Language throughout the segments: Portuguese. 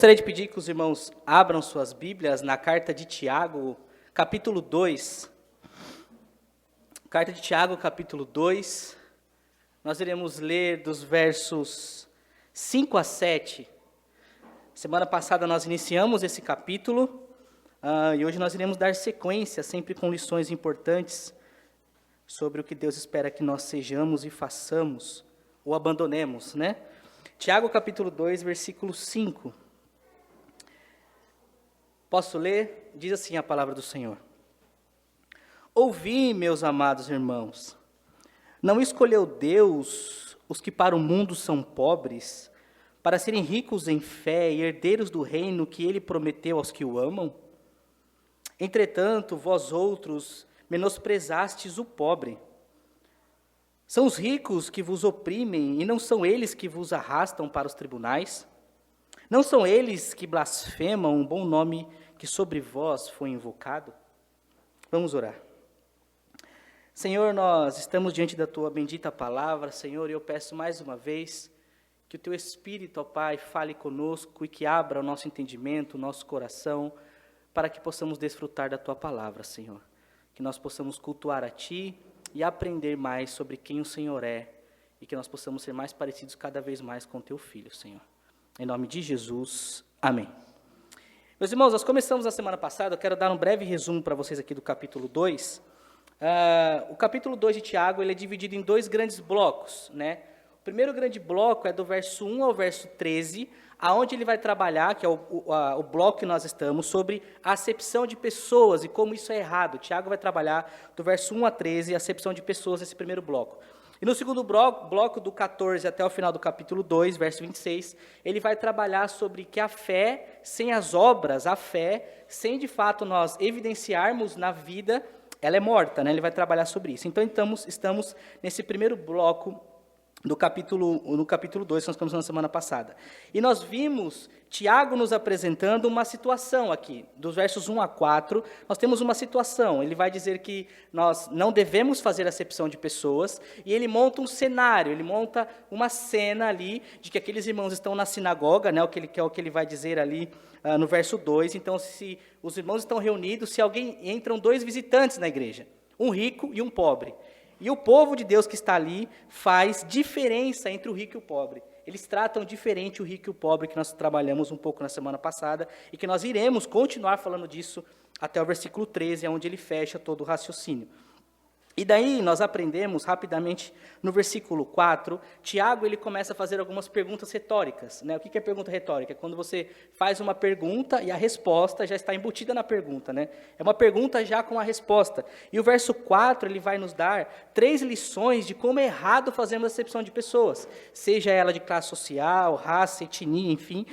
Gostaria de pedir que os irmãos abram suas Bíblias na carta de Tiago, capítulo 2. Carta de Tiago, capítulo 2. Nós iremos ler dos versos 5 a 7. Semana passada nós iniciamos esse capítulo e hoje nós iremos dar sequência, sempre com lições importantes sobre o que Deus espera que nós sejamos e façamos ou abandonemos, né? Tiago, capítulo 2, versículo 5. Posso ler? Diz assim a palavra do Senhor. Ouvi, meus amados irmãos, não escolheu Deus os que para o mundo são pobres, para serem ricos em fé e herdeiros do reino que ele prometeu aos que o amam? Entretanto, vós outros menosprezastes o pobre. São os ricos que vos oprimem e não são eles que vos arrastam para os tribunais? Não são eles que blasfemam o bom nome que sobre vós foi invocado? Vamos orar. Senhor, nós estamos diante da Tua bendita palavra, Senhor, e eu peço mais uma vez que o Teu Espírito, ó Pai, fale conosco e que abra o nosso entendimento, o nosso coração, para que possamos desfrutar da Tua palavra, Senhor. Que nós possamos cultuar a Ti e aprender mais sobre quem o Senhor é, e que nós possamos ser mais parecidos cada vez mais com o Teu Filho, Senhor. Em nome de Jesus, amém. Meus irmãos, nós começamos na semana passada, eu quero dar um breve resumo para vocês aqui do capítulo 2. O capítulo 2 de Tiago, ele é dividido em dois grandes blocos, né? O primeiro grande bloco é do verso 1 ao verso 13, aonde ele vai trabalhar, que é o bloco que nós estamos, sobre a acepção de pessoas e como isso é errado. Tiago vai trabalhar do verso 1 a 13, a acepção de pessoas nesse primeiro bloco. E no segundo bloco, do 14 até o final do capítulo 2, verso 26, ele vai trabalhar sobre que a fé, sem as obras, a fé, sem de fato nós evidenciarmos na vida, ela é morta, né? Ele vai trabalhar sobre isso. Então, estamos nesse primeiro bloco no capítulo 2, que nós começamos na semana passada. E nós vimos Tiago nos apresentando uma situação aqui. Dos versos 1 a 4, nós temos uma situação. Ele vai dizer que nós não devemos fazer acepção de pessoas, e ele monta um cenário, ele monta uma cena ali, de que aqueles irmãos estão na sinagoga, né, o que ele vai dizer ali no verso 2. Então, se os irmãos estão reunidos, se entram dois visitantes na igreja, um rico e um pobre. E o povo de Deus que está ali faz diferença entre o rico e o pobre. Eles tratam diferente o rico e o pobre, que nós trabalhamos um pouco na semana passada, e que nós iremos continuar falando disso até o versículo 13, onde ele fecha todo o raciocínio. E daí nós aprendemos rapidamente no versículo 4, Tiago ele começa a fazer algumas perguntas retóricas, né? O que é pergunta retórica? É quando você faz uma pergunta e a resposta já está embutida na pergunta, né? É uma pergunta já com a resposta. E o verso 4 ele vai nos dar 3 lições de como é errado fazermos acepção de pessoas, seja ela de classe social, raça, etnia, enfim.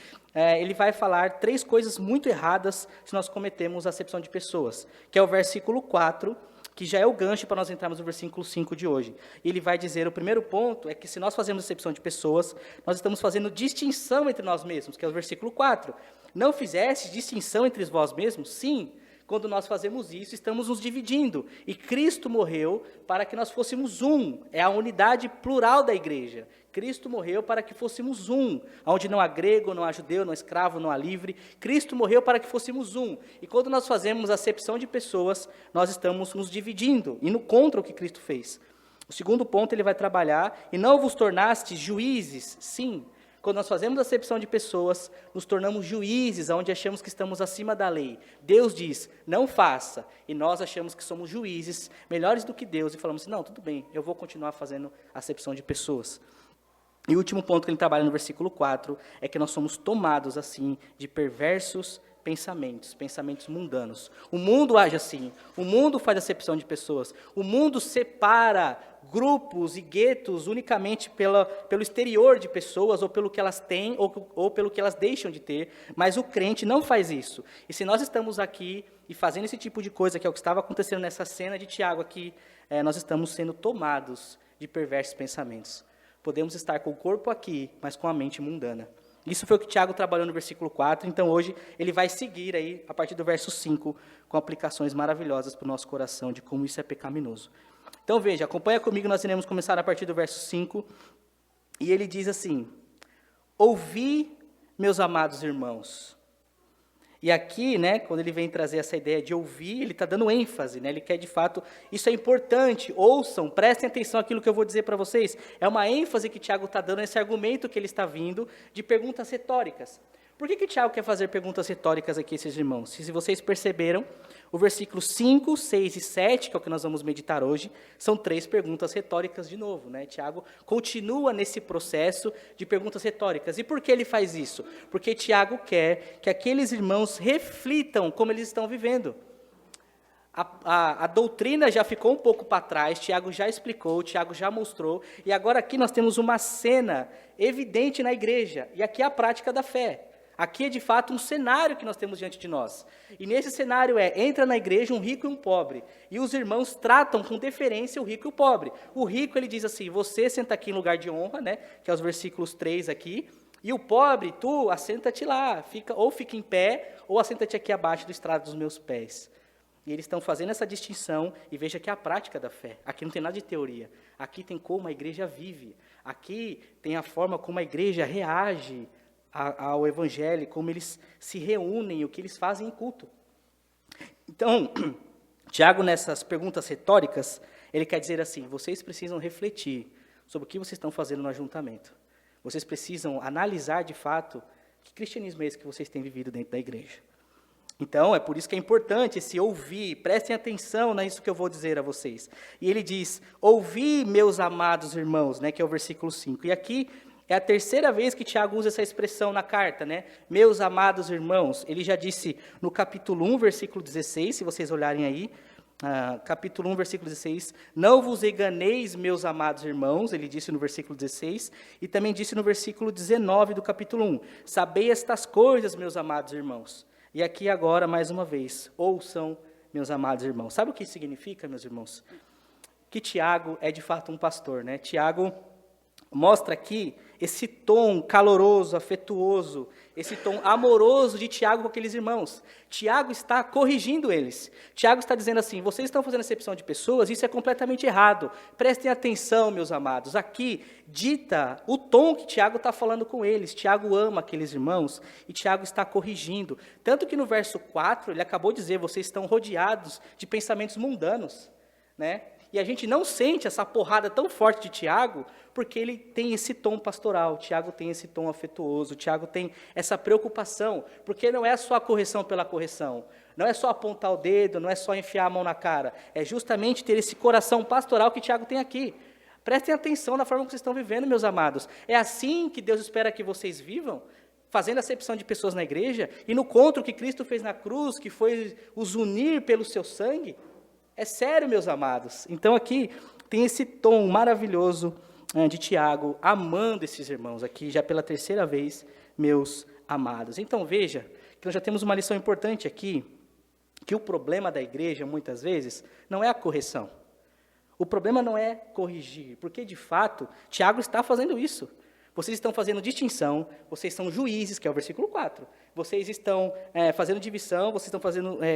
Ele vai falar 3 coisas muito erradas se nós cometemos acepção de pessoas, que é o versículo 4, que já é o gancho para nós entrarmos no versículo 5 de hoje. Ele vai dizer, o primeiro ponto é que se nós fazemos acepção de pessoas, nós estamos fazendo distinção entre nós mesmos, que é o versículo 4. Não fizeste distinção entre vós mesmos? Sim. Quando nós fazemos isso, estamos nos dividindo. E Cristo morreu para que nós fôssemos um. É a unidade plural da igreja. Cristo morreu para que fôssemos um. Onde não há grego, não há judeu, não há escravo, não há livre. Cristo morreu para que fôssemos um. E quando nós fazemos acepção de pessoas, nós estamos nos dividindo, indo contra o que Cristo fez. O segundo ponto ele vai trabalhar, e não vos tornastes juízes, sim. Quando nós fazemos acepção de pessoas, nos tornamos juízes, onde achamos que estamos acima da lei. Deus diz, não faça, e nós achamos que somos juízes, melhores do que Deus, e falamos assim, não, tudo bem, eu vou continuar fazendo acepção de pessoas. E o último ponto que ele trabalha no versículo 4, é que nós somos tomados, assim, de perversos pensamentos mundanos. O mundo age assim, o mundo faz acepção de pessoas, o mundo separa grupos e guetos unicamente pelo exterior de pessoas, ou pelo que elas têm, ou pelo que elas deixam de ter, mas o crente não faz isso. E se nós estamos aqui e fazendo esse tipo de coisa, que é o que estava acontecendo nessa cena de Tiago aqui, nós estamos sendo tomados de perversos pensamentos. Podemos estar com o corpo aqui, mas com a mente mundana. Isso foi o que Tiago trabalhou no versículo 4, então hoje ele vai seguir aí, a partir do verso 5, com aplicações maravilhosas para o nosso coração, de como isso é pecaminoso. Então veja, acompanha comigo, nós iremos começar a partir do verso 5, e ele diz assim, ouvi, meus amados irmãos. E aqui, né, quando ele vem trazer essa ideia de ouvir, ele está dando ênfase, né, ele quer de fato, isso é importante, ouçam, prestem atenção àquilo que eu vou dizer para vocês. É uma ênfase que Tiago está dando, esse argumento que ele está vindo de perguntas retóricas. Por que Tiago quer fazer perguntas retóricas aqui, esses irmãos? Se vocês perceberam, o versículo 5, 6 e 7, que é o que nós vamos meditar hoje, são 3 perguntas retóricas de novo, né? Tiago continua nesse processo de perguntas retóricas. E por que ele faz isso? Porque Tiago quer que aqueles irmãos reflitam como eles estão vivendo. A doutrina já ficou um pouco para trás, Tiago já explicou, Tiago já mostrou, e agora aqui nós temos uma cena evidente na igreja, e aqui é a prática da fé. Aqui é, de fato, um cenário que nós temos diante de nós. E nesse cenário entra na igreja um rico e um pobre. E os irmãos tratam com deferência o rico e o pobre. O rico, ele diz assim, você senta aqui em lugar de honra, né, que é os versículos 3 aqui. E o pobre, tu, assenta-te lá, fica em pé, ou assenta-te aqui abaixo do estrado dos meus pés. E eles estão fazendo essa distinção, e veja que é a prática da fé. Aqui não tem nada de teoria. Aqui tem como a igreja vive. Aqui tem a forma como a igreja reage ao evangelho, como eles se reúnem, o que eles fazem em culto. Então, Tiago, nessas perguntas retóricas, ele quer dizer assim, vocês precisam refletir sobre o que vocês estão fazendo no ajuntamento. Vocês precisam analisar, de fato, que cristianismo é esse que vocês têm vivido dentro da igreja. Então, é por isso que é importante esse ouvir, prestem atenção nisso que eu vou dizer a vocês. E ele diz, ouvi, meus amados irmãos, né, que é o versículo 5. E aqui é a terceira vez que Tiago usa essa expressão na carta, né? Meus amados irmãos. Ele já disse no capítulo 1, versículo 16, se vocês olharem aí, capítulo 1, versículo 16, não vos enganeis, meus amados irmãos, ele disse no versículo 16, e também disse no versículo 19 do capítulo 1, sabei estas coisas, meus amados irmãos. E aqui agora, mais uma vez, ouçam, meus amados irmãos. Sabe o que isso significa, meus irmãos? Que Tiago é de fato um pastor, né? Tiago mostra aqui esse tom caloroso, afetuoso, esse tom amoroso de Tiago com aqueles irmãos. Tiago está corrigindo eles. Tiago está dizendo assim, vocês estão fazendo acepção de pessoas, isso é completamente errado. Prestem atenção, meus amados. Aqui dita o tom que Tiago está falando com eles. Tiago ama aqueles irmãos e Tiago está corrigindo. Tanto que no verso 4, ele acabou de dizer, vocês estão rodeados de pensamentos mundanos, né? E a gente não sente essa porrada tão forte de Tiago, porque ele tem esse tom pastoral, Tiago tem esse tom afetuoso, Tiago tem essa preocupação, porque não é só a correção pela correção, não é só apontar o dedo, não é só enfiar a mão na cara, é justamente ter esse coração pastoral que Tiago tem aqui. Prestem atenção na forma que vocês estão vivendo, meus amados. É assim que Deus espera que vocês vivam? Fazendo acepção de pessoas na igreja, e no encontro que Cristo fez na cruz, que foi os unir pelo seu sangue? É sério, meus amados. Então aqui tem esse tom maravilhoso de Tiago, amando esses irmãos aqui, já pela terceira vez, meus amados. Então veja, que nós já temos uma lição importante aqui, que o problema da igreja, muitas vezes, não é a correção. O problema não é corrigir, porque de fato, Tiago está fazendo isso. Vocês estão fazendo distinção, vocês são juízes, que é o versículo 4. Vocês estão fazendo divisão, vocês estão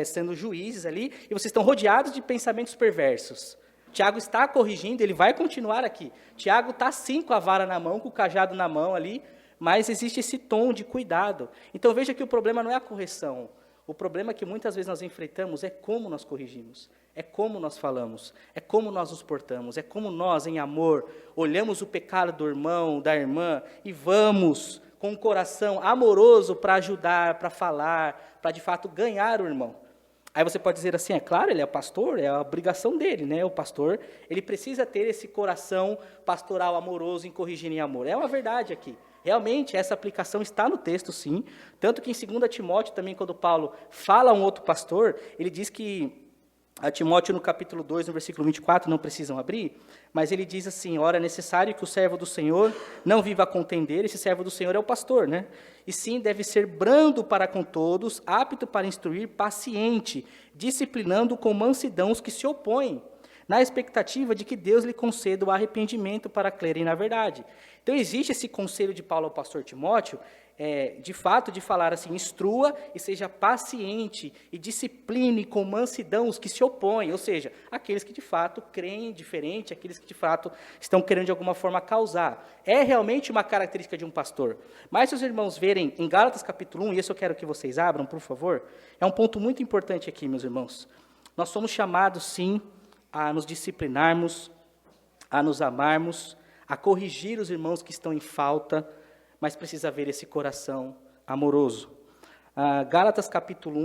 sendo juízes ali, e vocês estão rodeados de pensamentos perversos. Tiago está corrigindo, ele vai continuar aqui. Tiago está sim com a vara na mão, com o cajado na mão ali, mas existe esse tom de cuidado. Então veja que o problema não é a correção. O problema que muitas vezes nós enfrentamos é como nós corrigimos, é como nós falamos, é como nós nos portamos, é como nós, em amor, olhamos o pecado do irmão, da irmã, e vamos com um coração amoroso para ajudar, para falar, para de fato ganhar o irmão. Aí você pode dizer assim, é claro, ele é pastor, é a obrigação dele, né? O pastor, ele precisa ter esse coração pastoral amoroso em corrigir em amor. É uma verdade aqui. Realmente, essa aplicação está no texto, sim. Tanto que em 2 Timóteo, também, quando Paulo fala a um outro pastor, ele diz que, a Timóteo, no capítulo 2, no versículo 24, não precisam abrir, mas ele diz assim, ora, é necessário que o servo do Senhor não viva a contender, esse servo do Senhor é o pastor, né? E sim, deve ser brando para com todos, apto para instruir, paciente, disciplinando com mansidão os que se opõem, na expectativa de que Deus lhe conceda o arrependimento para crerem na verdade. Então, existe esse conselho de Paulo ao pastor Timóteo, de fato, de falar assim, instrua e seja paciente e discipline com mansidão os que se opõem, ou seja, aqueles que de fato creem diferente, aqueles que de fato estão querendo de alguma forma causar. É realmente uma característica de um pastor. Mas se os irmãos verem em Gálatas capítulo 1, e isso eu quero que vocês abram, por favor, é um ponto muito importante aqui, meus irmãos. Nós somos chamados, sim, a nos disciplinarmos, a nos amarmos, a corrigir os irmãos que estão em falta, mas precisa haver esse coração amoroso. Gálatas capítulo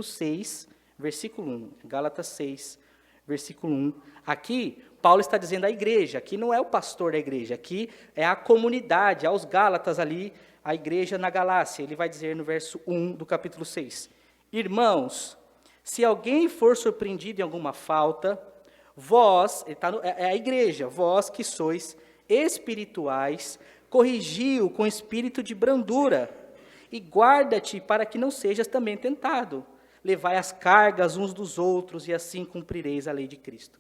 6, versículo 1. Gálatas 6, versículo 1. Aqui, Paulo está dizendo à igreja, aqui não é o pastor da igreja, aqui é a comunidade, aos Gálatas ali, a igreja na Galácia. Ele vai dizer no verso 1 do capítulo 6. Irmãos, se alguém for surpreendido em alguma falta, vós, é a igreja, vós que sois espirituais, corrigiu com espírito de brandura, e guarda-te para que não sejas também tentado. Levai as cargas uns dos outros, e assim cumprireis a lei de Cristo.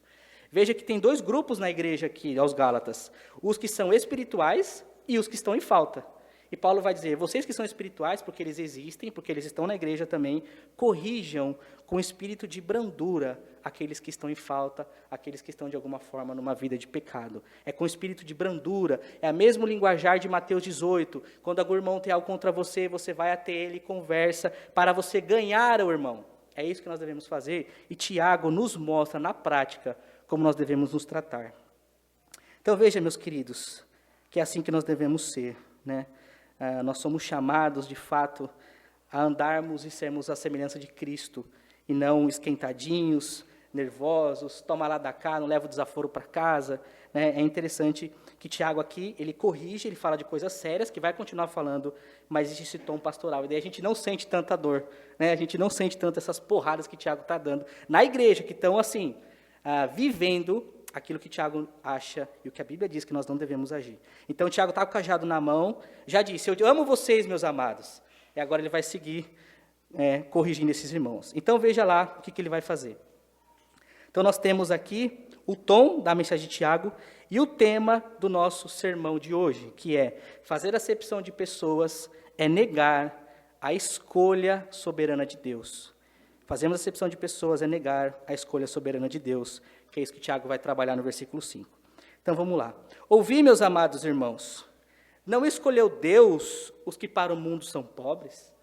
Veja que tem dois grupos na igreja aqui, aos Gálatas, os que são espirituais e os que estão em falta. E Paulo vai dizer, vocês que são espirituais, porque eles existem, porque eles estão na igreja também, corrijam com espírito de brandura aqueles que estão em falta, aqueles que estão de alguma forma numa vida de pecado. É com espírito de brandura, é a mesmo linguajar de Mateus 18, quando algum irmão tem algo contra você, você vai até ele e conversa para você ganhar o irmão. É isso que nós devemos fazer, e Tiago nos mostra na prática como nós devemos nos tratar. Então veja, meus queridos, que é assim que nós devemos ser, né? Nós somos chamados, de fato, a andarmos e sermos a semelhança de Cristo, e não esquentadinhos, nervosos, toma lá da cá, não leva o desaforo para casa. Né? É interessante que Tiago aqui, ele corrige, ele fala de coisas sérias, que vai continuar falando, mas existe esse tom pastoral, e daí a gente não sente tanta dor, né? A gente não sente tanto essas porradas que Tiago está dando na igreja, que estão assim, vivendo aquilo que Tiago acha e o que a Bíblia diz que nós não devemos agir. Então, Tiago está com o cajado na mão, já disse, eu amo vocês, meus amados. E agora ele vai seguir corrigindo esses irmãos. Então, veja lá o que ele vai fazer. Então, nós temos aqui o tom da mensagem de Tiago e o tema do nosso sermão de hoje, que é fazer acepção de pessoas é negar a escolha soberana de Deus. Fazemos acepção de pessoas é negar a escolha soberana de Deus, que é isso que Tiago vai trabalhar no versículo 5. Então, vamos lá. Ouvi, meus amados irmãos, não escolheu Deus os que para o mundo são pobres?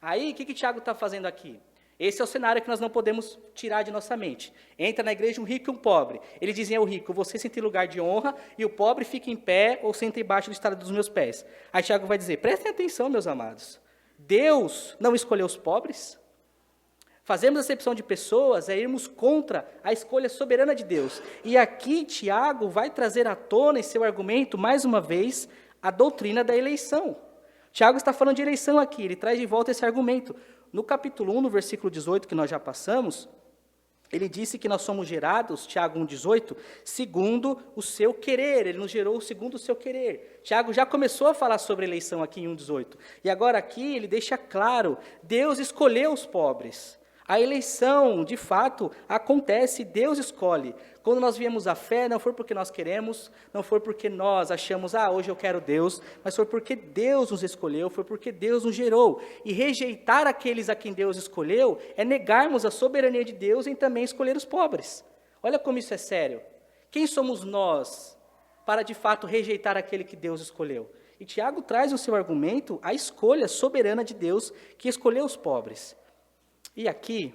Aí, o que Tiago está fazendo aqui? Esse é o cenário que nós não podemos tirar de nossa mente. Entra na igreja um rico e um pobre. Ele dizem ao rico, você senta em lugar de honra, e o pobre fica em pé ou senta embaixo do estrado dos meus pés. Aí Tiago vai dizer, prestem atenção, meus amados. Deus não escolheu os pobres? Fazemos acepção de pessoas é irmos contra a escolha soberana de Deus. E aqui Tiago vai trazer à tona em seu argumento, mais uma vez, a doutrina da eleição. Tiago está falando de eleição aqui, ele traz de volta esse argumento. No capítulo 1, no versículo 18, que nós já passamos, ele disse que nós somos gerados, Tiago 1,18, segundo o seu querer. Ele nos gerou segundo o seu querer. Tiago já começou a falar sobre eleição aqui em 1,18. E agora aqui ele deixa claro, Deus escolheu os pobres. A eleição, de fato, acontece, Deus escolhe. Quando nós viemos à fé, não foi porque nós queremos, não foi porque nós achamos, hoje eu quero Deus, mas foi porque Deus nos escolheu, foi porque Deus nos gerou. E rejeitar aqueles a quem Deus escolheu é negarmos a soberania de Deus em também escolher os pobres. Olha como isso é sério. Quem somos nós para, de fato, rejeitar aquele que Deus escolheu? E Tiago traz no seu argumento a escolha soberana de Deus que escolheu os pobres. E aqui,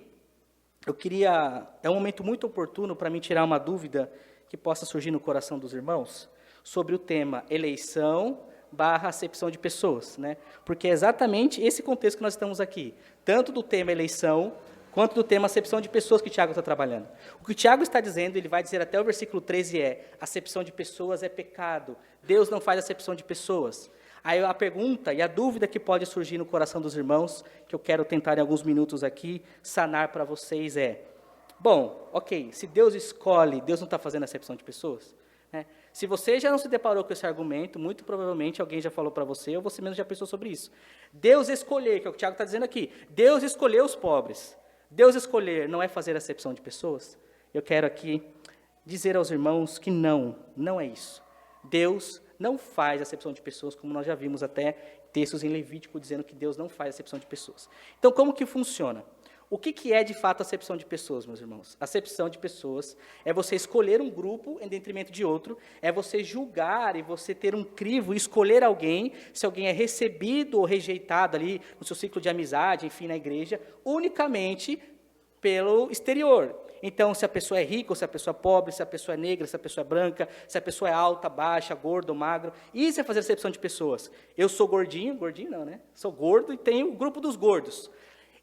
é um momento muito oportuno para mim tirar uma dúvida que possa surgir no coração dos irmãos sobre o tema eleição / acepção de pessoas, né? Porque é exatamente esse contexto que nós estamos aqui, tanto do tema eleição, quanto do tema acepção de pessoas que Tiago está trabalhando. O que Tiago está dizendo, ele vai dizer até o versículo 13 acepção de pessoas é pecado, Deus não faz acepção de pessoas. Aí a pergunta e a dúvida que pode surgir no coração dos irmãos, que eu quero tentar em alguns minutos aqui, sanar para vocês bom, ok, se Deus escolhe, Deus não está fazendo acepção de pessoas? Né? Se você já não se deparou com esse argumento, muito provavelmente alguém já falou para você, ou você mesmo já pensou sobre isso. Deus escolher, que é o que o Tiago está dizendo aqui, Deus escolheu os pobres. Deus escolher não é fazer acepção de pessoas? Eu quero aqui dizer aos irmãos que não é isso. Deus não faz acepção de pessoas, como nós já vimos até textos em Levítico dizendo que Deus não faz acepção de pessoas. Então, como que funciona? O que é, de fato, acepção de pessoas, meus irmãos? Acepção de pessoas é você escolher um grupo em detrimento de outro, é você julgar e você ter um crivo e escolher alguém, se alguém é recebido ou rejeitado ali no seu ciclo de amizade, enfim, na igreja, unicamente pelo exterior. Então, se a pessoa é rica ou se a pessoa é pobre, se a pessoa é negra, se a pessoa é branca, se a pessoa é alta, baixa, gordo ou magro. Isso é fazer acepção de pessoas. Eu sou gordinho não, né? Sou gordo e tenho o grupo dos gordos.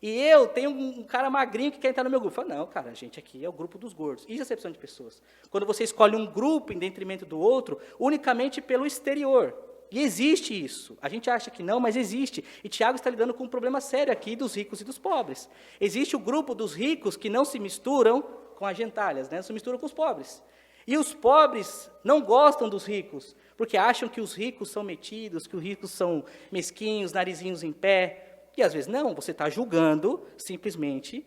E eu tenho um cara magrinho que quer entrar no meu grupo. Fala, não, cara, a gente aqui é o grupo dos gordos. Isso é acepção de pessoas. Quando você escolhe um grupo em detrimento do outro, unicamente pelo exterior. E existe isso. A gente acha que não, mas existe. E Tiago está lidando com um problema sério aqui dos ricos e dos pobres. Existe o grupo dos ricos que não se misturam com as gentalhas, né? Não se misturam com os pobres. E os pobres não gostam dos ricos, porque acham que os ricos são metidos, que os ricos são mesquinhos, narizinhos em pé. E às vezes não, você está julgando simplesmente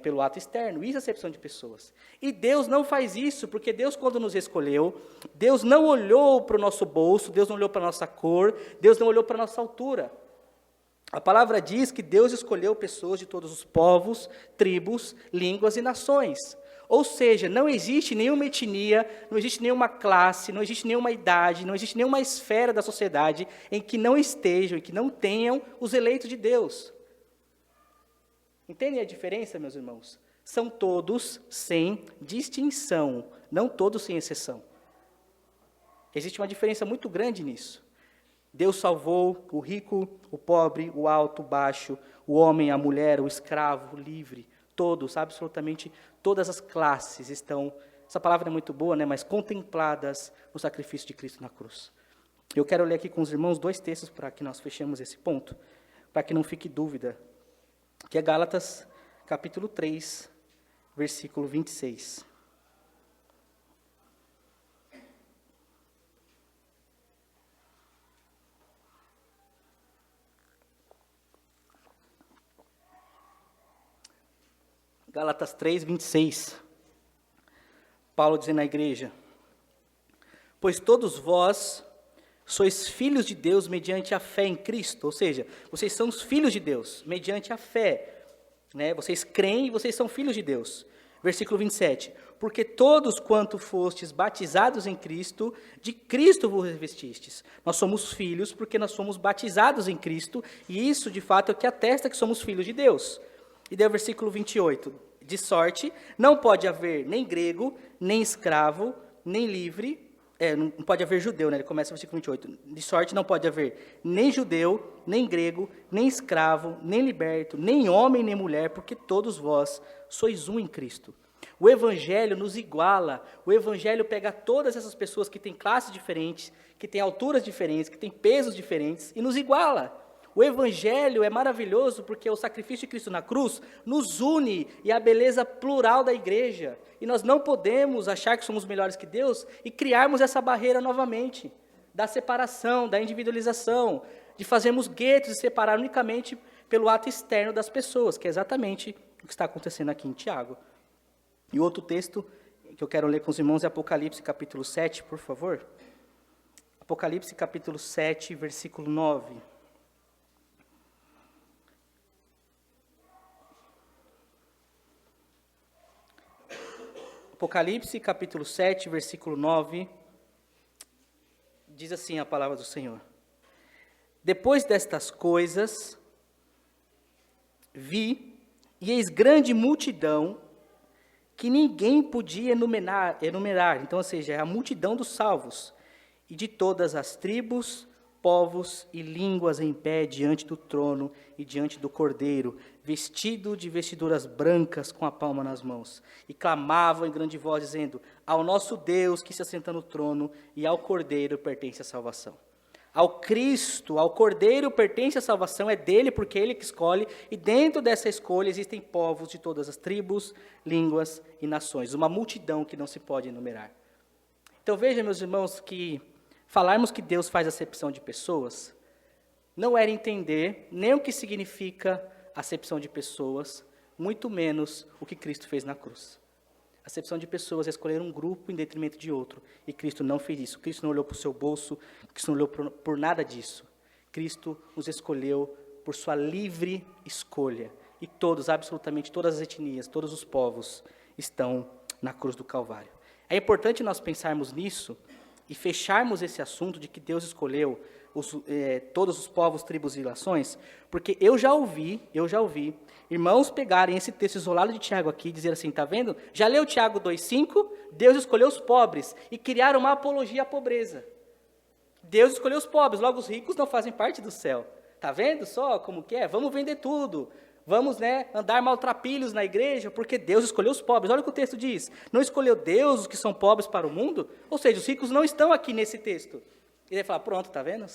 pelo ato externo. Isso é acepção de pessoas. E Deus não faz isso, porque Deus, quando nos escolheu, Deus não olhou para o nosso bolso, Deus não olhou para a nossa cor, Deus não olhou para a nossa altura. A palavra diz que Deus escolheu pessoas de todos os povos, tribos, línguas e nações. Ou seja, não existe nenhuma etnia, não existe nenhuma classe, não existe nenhuma idade, não existe nenhuma esfera da sociedade em que não estejam, em que não tenham os eleitos de Deus. Entendem a diferença, meus irmãos? São todos sem distinção, não todos sem exceção. Existe uma diferença muito grande nisso. Deus salvou o rico, o pobre, o alto, o baixo, o homem, a mulher, o escravo, o livre. Todos, absolutamente todas as classes estão, essa palavra é muito boa, né, mas contempladas no sacrifício de Cristo na cruz. Eu quero ler aqui com os irmãos 2 textos para que nós fechemos esse ponto, para que não fique dúvida, que é Gálatas, capítulo 3, versículo 26. Gálatas 3, 26. Paulo dizendo à igreja: pois todos vós sois filhos de Deus mediante a fé em Cristo. Ou seja, vocês são os filhos de Deus mediante a fé. Né? Vocês creem e vocês são filhos de Deus. Versículo 27. Porque todos quanto fostes batizados em Cristo, de Cristo vos revestistes. Nós somos filhos porque nós somos batizados em Cristo, e isso, de fato, é o que atesta que somos filhos de Deus. E daí o versículo 28, de sorte, não pode haver nem grego, nem escravo, nem livre, não pode haver judeu, né? Ele começa no versículo 28, de sorte não pode haver nem judeu, nem grego, nem escravo, nem liberto, nem homem, nem mulher, porque todos vós sois um em Cristo. O Evangelho nos iguala, o Evangelho pega todas essas pessoas que têm classes diferentes, que têm alturas diferentes, que têm pesos diferentes, e nos iguala. O Evangelho é maravilhoso porque o sacrifício de Cristo na cruz nos une e a beleza plural da igreja. E nós não podemos achar que somos melhores que Deus e criarmos essa barreira novamente, da separação, da individualização, de fazermos guetos e separar unicamente pelo ato externo das pessoas, que é exatamente o que está acontecendo aqui em Tiago. E outro texto que eu quero ler com os irmãos é Apocalipse capítulo 7, por favor. Apocalipse capítulo 7, versículo 9. Apocalipse, capítulo 7, versículo 9, diz assim a palavra do Senhor: depois destas coisas, vi, e eis grande multidão, que ninguém podia enumerar, então, ou seja, é a multidão dos salvos, e de todas as tribos, povos e línguas em pé diante do trono e diante do Cordeiro, vestido de vestiduras brancas com a palma nas mãos, e clamavam em grande voz, dizendo: ao nosso Deus que se assenta no trono e ao Cordeiro pertence a salvação. Ao Cristo, ao Cordeiro pertence a salvação, é dele porque é ele que escolhe, e dentro dessa escolha existem povos de todas as tribos, línguas e nações, uma multidão que não se pode enumerar. Então veja, meus irmãos, que falarmos que Deus faz acepção de pessoas não era entender nem o que significa acepção de pessoas, muito menos o que Cristo fez na cruz. Acepção de pessoas é escolher um grupo em detrimento de outro. E Cristo não fez isso. Cristo não olhou para o seu bolso, Cristo não olhou por nada disso. Cristo nos escolheu por sua livre escolha. E todos, absolutamente todas as etnias, todos os povos estão na cruz do Calvário. É importante nós pensarmos nisso e fecharmos esse assunto de que Deus escolheu todos os povos, tribos e nações, porque eu já ouvi irmãos pegarem esse texto isolado de Tiago aqui e dizer assim, tá vendo? Já leu Tiago 2,5? Deus escolheu os pobres e criaram uma apologia à pobreza. Deus escolheu os pobres, logo os ricos não fazem parte do céu. Tá vendo só como que é? Vamos vender tudo. Vamos, andar maltrapilhos na igreja, porque Deus escolheu os pobres. Olha o que o texto diz. Não escolheu Deus os que são pobres para o mundo? Ou seja, os ricos não estão aqui nesse texto. Ele vai falar, pronto, tá vendo?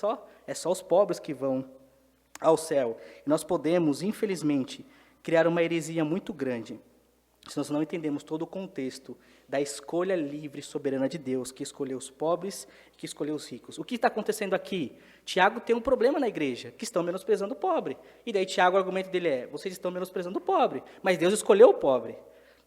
É só os pobres que vão ao céu. E nós podemos, infelizmente, criar uma heresia muito grande, se nós não entendemos todo o contexto da escolha livre e soberana de Deus, que escolheu os pobres e que escolheu os ricos. O que está acontecendo aqui? Tiago tem um problema na igreja, que estão menosprezando o pobre. E daí Tiago, o argumento dele é, vocês estão menosprezando o pobre, mas Deus escolheu o pobre.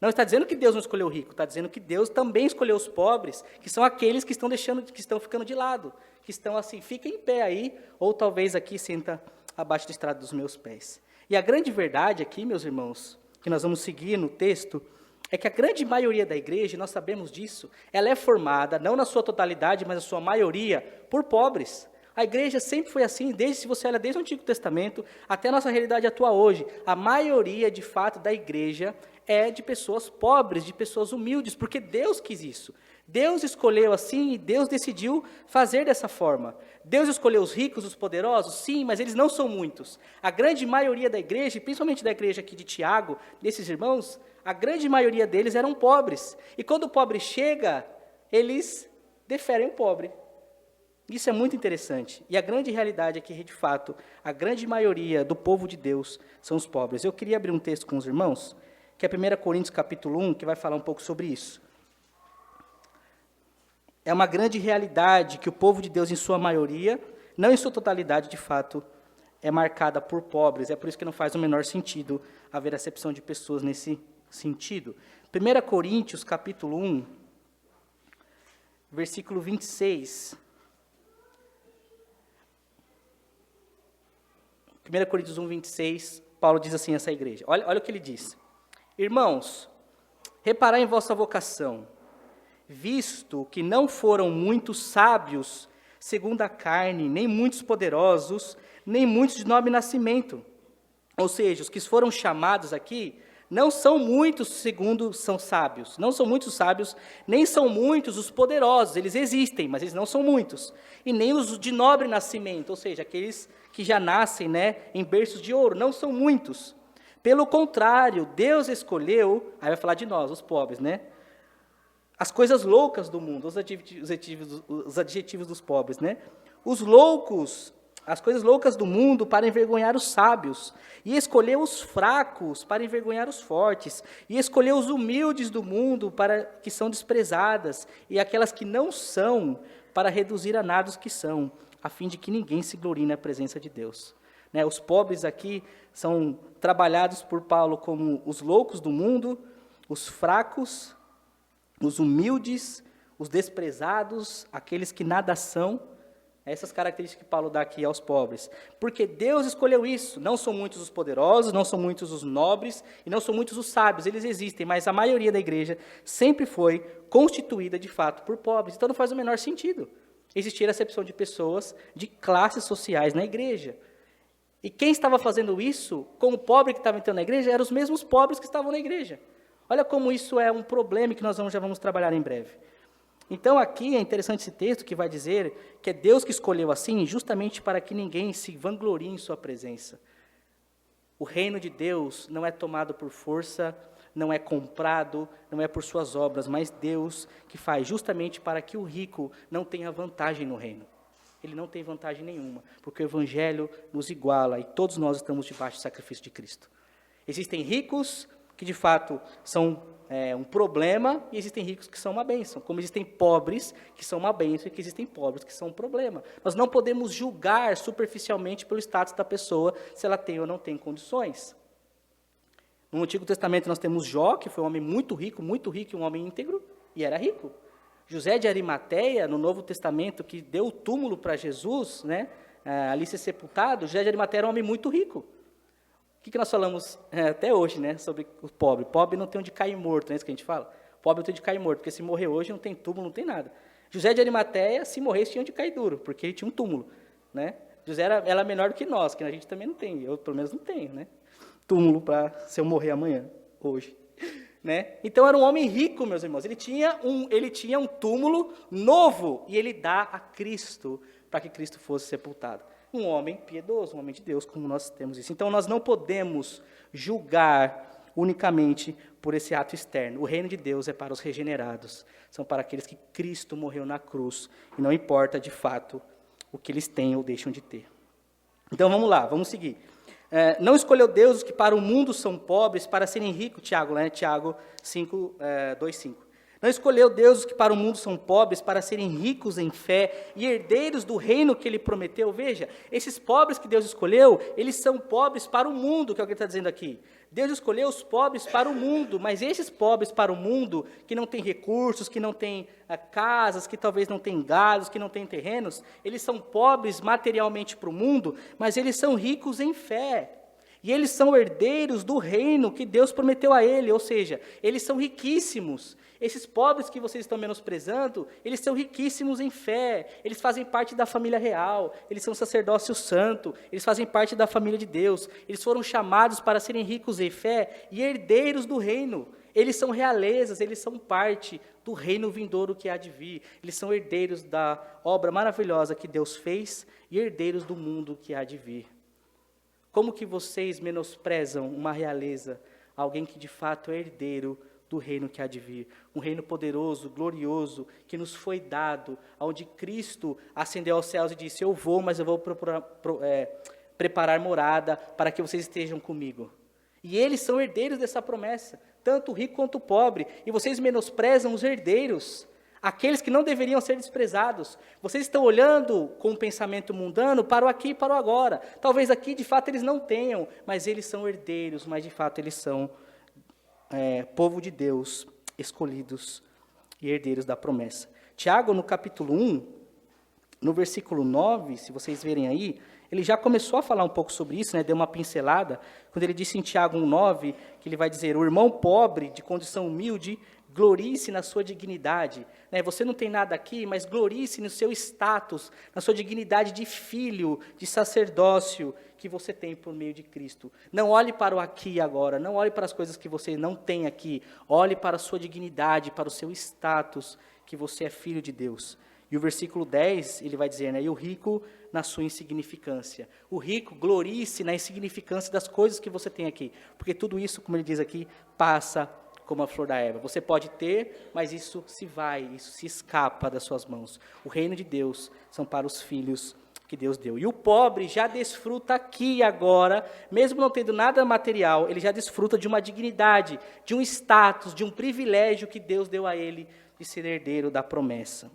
Não está dizendo que Deus não escolheu o rico, está dizendo que Deus também escolheu os pobres, que são aqueles que estão ficando de lado, que estão assim, fica em pé aí, ou talvez aqui senta abaixo do estrado dos meus pés. E a grande verdade aqui, meus irmãos, que nós vamos seguir no texto, é que a grande maioria da igreja, nós sabemos disso, ela é formada, não na sua totalidade, mas na sua maioria, por pobres. A igreja sempre foi assim, se você olha desde o Antigo Testamento até a nossa realidade atual hoje. A maioria, de fato, da igreja é de pessoas pobres, de pessoas humildes, porque Deus quis isso. Deus escolheu assim e Deus decidiu fazer dessa forma. Deus escolheu os ricos, os poderosos? Sim, mas eles não são muitos. A grande maioria da igreja, principalmente da igreja aqui de Tiago, desses irmãos, a grande maioria deles eram pobres. E quando o pobre chega, eles deferem o pobre. Isso é muito interessante. E a grande realidade é que, de fato, a grande maioria do povo de Deus são os pobres. Eu queria abrir um texto com os irmãos, que é 1 Coríntios capítulo 1, que vai falar um pouco sobre isso. É uma grande realidade que o povo de Deus, em sua maioria, não em sua totalidade, de fato, é marcada por pobres. É por isso que não faz o menor sentido haver acepção de pessoas nesse sentido. 1 Coríntios capítulo 1, versículo 26. 1 Coríntios 1, 26, Paulo diz assim a essa igreja. Olha o que ele diz. Irmãos, reparai em vossa vocação, visto que não foram muitos sábios segundo a carne, nem muitos poderosos, nem muitos de nobre nascimento. Ou seja, os que foram chamados aqui não são muitos segundo são sábios, não são muitos sábios, nem são muitos os poderosos, eles existem, mas eles não são muitos. E nem os de nobre nascimento, ou seja, aqueles que já nascem em berços de ouro, não são muitos. Pelo contrário, Deus escolheu, aí vai falar de nós, os pobres, as coisas loucas do mundo, os adjetivos dos pobres, os loucos, as coisas loucas do mundo para envergonhar os sábios, e escolheu os fracos para envergonhar os fortes, e escolheu os humildes do mundo para que são desprezadas, e aquelas que não são, para reduzir a nada os que são, a fim de que ninguém se glorie na presença de Deus. Os pobres aqui são trabalhados por Paulo como os loucos do mundo, os fracos, os humildes, os desprezados, aqueles que nada são. Essas características que Paulo dá aqui aos pobres. Porque Deus escolheu isso. Não são muitos os poderosos, não são muitos os nobres, e não são muitos os sábios. Eles existem, mas a maioria da igreja sempre foi constituída, de fato, por pobres. Então não faz o menor sentido existir a acepção de pessoas de classes sociais na igreja. E quem estava fazendo isso com o pobre que estava entrando na igreja eram os mesmos pobres que estavam na igreja. Olha como isso é um problema que nós já vamos trabalhar em breve. Então, aqui é interessante esse texto que vai dizer que é Deus que escolheu assim, justamente para que ninguém se vanglorie em sua presença. O reino de Deus não é tomado por força, não é comprado, não é por suas obras, mas Deus que faz justamente para que o rico não tenha vantagem no reino. Ele não tem vantagem nenhuma, porque o Evangelho nos iguala e todos nós estamos debaixo do sacrifício de Cristo. Existem ricos que, de fato, são um problema, e existem ricos que são uma bênção, como existem pobres que são uma bênção e que existem pobres que são um problema. Nós não podemos julgar superficialmente pelo status da pessoa, se ela tem ou não tem condições. No Antigo Testamento nós temos Jó, que foi um homem muito rico e um homem íntegro, e era rico. José de Arimateia, no Novo Testamento, que deu o túmulo para Jesus, né, ali ser sepultado, José de Arimateia era um homem muito rico. O que nós falamos até hoje, né, sobre o pobre? Pobre não tem onde cair morto, não é isso que a gente fala? Pobre não tem onde cair morto, porque se morrer hoje não tem túmulo, não tem nada. José de Arimateia, se morresse, tinha onde cair duro, porque ele tinha um túmulo, né? José era menor do que nós, que a gente também não tem, eu pelo menos não tenho, né? Túmulo para se eu morrer amanhã, hoje. Né? Então era um homem rico, meus irmãos, ele tinha um túmulo novo, e ele dá a Cristo, para que Cristo fosse sepultado. Um homem piedoso, um homem de Deus, como nós temos isso. Então nós não podemos julgar unicamente por esse ato externo. O reino de Deus é para os regenerados, são para aqueles que Cristo morreu na cruz, e não importa de fato o que eles têm ou deixam de ter. Então vamos lá, vamos seguir. Não escolheu Deus os que para o mundo são pobres para serem ricos, Tiago 5, 2, 5. Não escolheu Deus os que para o mundo são pobres para serem ricos em fé e herdeiros do reino que Ele prometeu. Veja, esses pobres que Deus escolheu, eles são pobres para o mundo, que é o que Ele está dizendo aqui. Deus escolheu os pobres para o mundo, mas esses pobres para o mundo, que não têm recursos, que não têm casas, que talvez não têm gados, que não têm terrenos, eles são pobres materialmente para o mundo, mas eles são ricos em fé. E eles são herdeiros do reino que Deus prometeu a ele, ou seja, eles são riquíssimos. Esses pobres que vocês estão menosprezando, eles são riquíssimos em fé, eles fazem parte da família real, eles são sacerdócio santo, eles fazem parte da família de Deus, eles foram chamados para serem ricos em fé e herdeiros do reino. Eles são realezas, eles são parte do reino vindouro que há de vir, eles são herdeiros da obra maravilhosa que Deus fez e herdeiros do mundo que há de vir. Como que vocês menosprezam uma realeza, alguém que de fato é herdeiro do reino que há de vir? Um reino poderoso, glorioso, que nos foi dado, onde Cristo ascendeu aos céus e disse, eu vou, mas eu vou preparar morada para que vocês estejam comigo. E eles são herdeiros dessa promessa, tanto o rico quanto o pobre, e vocês menosprezam os herdeiros, aqueles que não deveriam ser desprezados. Vocês estão olhando com um pensamento mundano para o aqui e para o agora. Talvez aqui, de fato, eles não tenham, mas eles são herdeiros, mas, de fato, eles são povo de Deus, escolhidos e herdeiros da promessa. Tiago, no capítulo 1, no versículo 9, se vocês verem aí, ele já começou a falar um pouco sobre isso, né, deu uma pincelada, quando ele disse em Tiago 1,9, que ele vai dizer, o irmão pobre, de condição humilde, glorie-se na sua dignidade. Você não tem nada aqui, mas glorie-se no seu status, na sua dignidade de filho, de sacerdócio que você tem por meio de Cristo. Não olhe para o aqui e agora, não olhe para as coisas que você não tem aqui, olhe para a sua dignidade, para o seu status, que você é filho de Deus. E o versículo 10, ele vai dizer, e o rico na sua insignificância. O rico glorie-se na insignificância das coisas que você tem aqui, porque tudo isso, como ele diz aqui, passa como a flor da erva. Você pode ter, mas isso se escapa das suas mãos. O reino de Deus são para os filhos que Deus deu. E o pobre já desfruta aqui e agora, mesmo não tendo nada material, ele já desfruta de uma dignidade, de um status, de um privilégio que Deus deu a ele de ser herdeiro da promessa.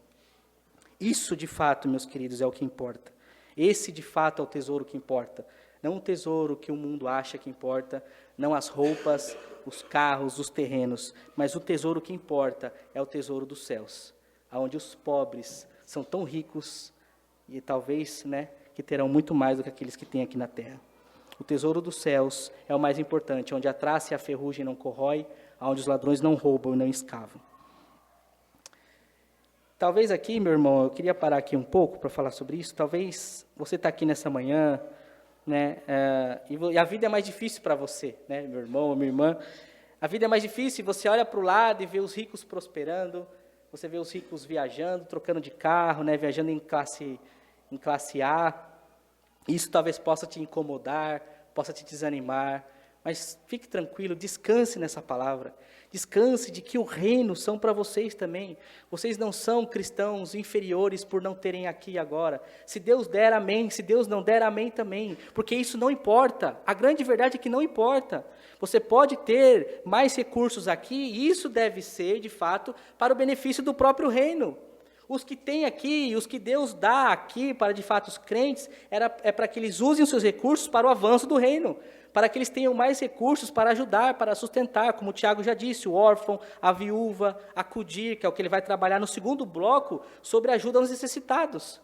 Isso, de fato, meus queridos, é o que importa. Esse, de fato, é o tesouro que importa. Não o tesouro que o mundo acha que importa, não as roupas, os carros, os terrenos, mas o tesouro que importa é o tesouro dos céus, onde os pobres são tão ricos e talvez, que terão muito mais do que aqueles que têm aqui na terra. O tesouro dos céus é o mais importante, onde a traça e a ferrugem não corrói, onde os ladrões não roubam e não escavam. Talvez aqui, meu irmão, eu queria parar aqui um pouco para falar sobre isso. Talvez você está aqui nessa manhã, e a vida é mais difícil para você, meu irmão, minha irmã. A vida é mais difícil, você olha para o lado e vê os ricos prosperando, você vê os ricos viajando, trocando de carro, viajando em classe A. Isso talvez possa te incomodar, possa te desanimar, mas fique tranquilo, descanse nessa palavra. Descanse de que o reino são para vocês também. Vocês não são cristãos inferiores por não terem aqui e agora. Se Deus der, amém. Se Deus não der, amém também. Porque isso não importa. A grande verdade é que não importa. Você pode ter mais recursos aqui, e isso deve ser, de fato, para o benefício do próprio reino. Os que tem aqui, os que Deus dá aqui para de fato os crentes, é para que eles usem os seus recursos para o avanço do reino, para que eles tenham mais recursos para ajudar, para sustentar, como o Tiago já disse, o órfão, a viúva, acudir, que é o que ele vai trabalhar no segundo bloco, sobre ajuda aos necessitados.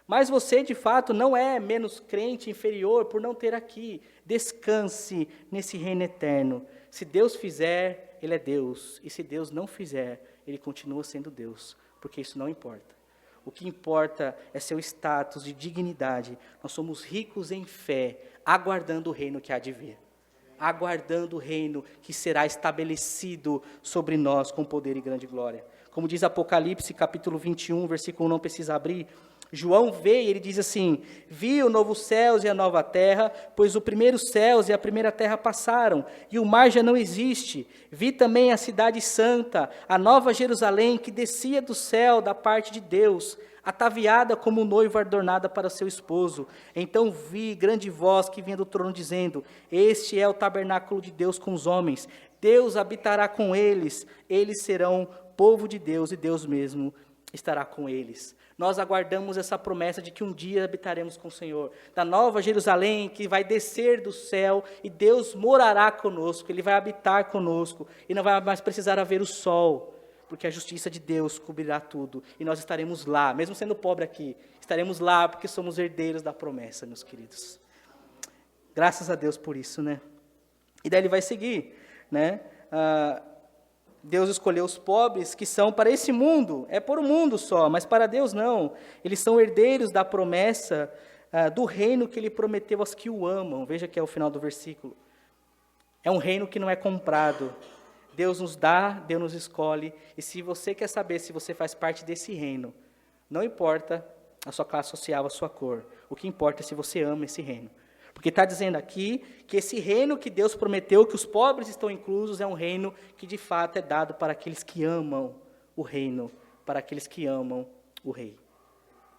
Mas você, de fato, não é menos crente, inferior, por não ter aqui. Descanse nesse reino eterno. Se Deus fizer, Ele é Deus. E se Deus não fizer, Ele continua sendo Deus. Porque isso não importa. O que importa é seu status de dignidade. Nós somos ricos em fé, aguardando o reino que há de vir. Aguardando o reino que será estabelecido sobre nós com poder e grande glória. Como diz Apocalipse, capítulo 21, versículo 1, não precisa abrir. João vê e ele diz assim: vi o novo céus e a nova terra, pois o primeiro céus e a primeira terra passaram, e o mar já não existe. Vi também a cidade santa, a nova Jerusalém, que descia do céu da parte de Deus, ataviada como noiva adornada para seu esposo. Então vi grande voz que vinha do trono dizendo: este é o tabernáculo de Deus com os homens. Deus habitará com eles, eles serão povo de Deus e Deus mesmo estará com eles. Nós aguardamos essa promessa de que um dia habitaremos com o Senhor, da nova Jerusalém que vai descer do céu e Deus morará conosco, Ele vai habitar conosco e não vai mais precisar haver o sol, porque a justiça de Deus cobrirá tudo e nós estaremos lá, mesmo sendo pobre aqui, estaremos lá porque somos herdeiros da promessa, meus queridos. Graças a Deus por isso, né? E daí ele vai seguir, né? Deus escolheu os pobres que são para esse mundo, é por um mundo só, mas para Deus não. Eles são herdeiros da promessa do reino que Ele prometeu aos que o amam. Veja que é o final do versículo. É um reino que não é comprado. Deus nos dá, Deus nos escolhe, e se você quer saber se você faz parte desse reino, não importa a sua classe social, a sua cor, o que importa é se você ama esse reino. Porque está dizendo aqui que esse reino que Deus prometeu, que os pobres estão inclusos, é um reino que de fato é dado para aqueles que amam o reino, para aqueles que amam o rei.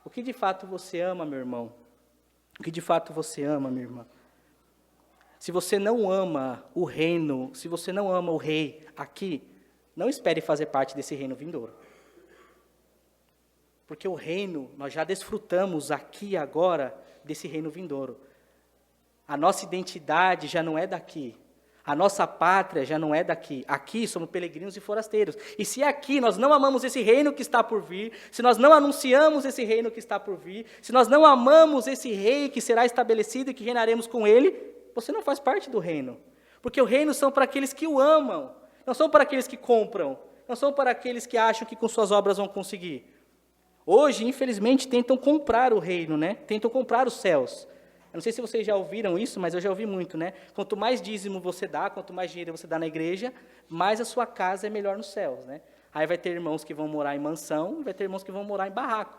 O que de fato você ama, meu irmão? O que de fato você ama, minha irmã? Se você não ama o reino, se você não ama o rei aqui, não espere fazer parte desse reino vindouro. Porque o reino, nós já desfrutamos aqui agora desse reino vindouro. A nossa identidade já não é daqui. A nossa pátria já não é daqui. Aqui somos peregrinos e forasteiros. E se aqui nós não amamos esse reino que está por vir, se nós não anunciamos esse reino que está por vir, se nós não amamos esse rei que será estabelecido e que reinaremos com ele, você não faz parte do reino. Porque o reino são para aqueles que o amam. Não são para aqueles que compram. Não são para aqueles que acham que com suas obras vão conseguir. Hoje, infelizmente, tentam comprar o reino, né? Tentam comprar os céus. Eu não sei se vocês já ouviram isso, mas eu já ouvi muito, né? Quanto mais dízimo você dá, quanto mais dinheiro você dá na igreja, mais a sua casa é melhor nos céus, né? Aí vai ter irmãos que vão morar em mansão, vai ter irmãos que vão morar em barraco.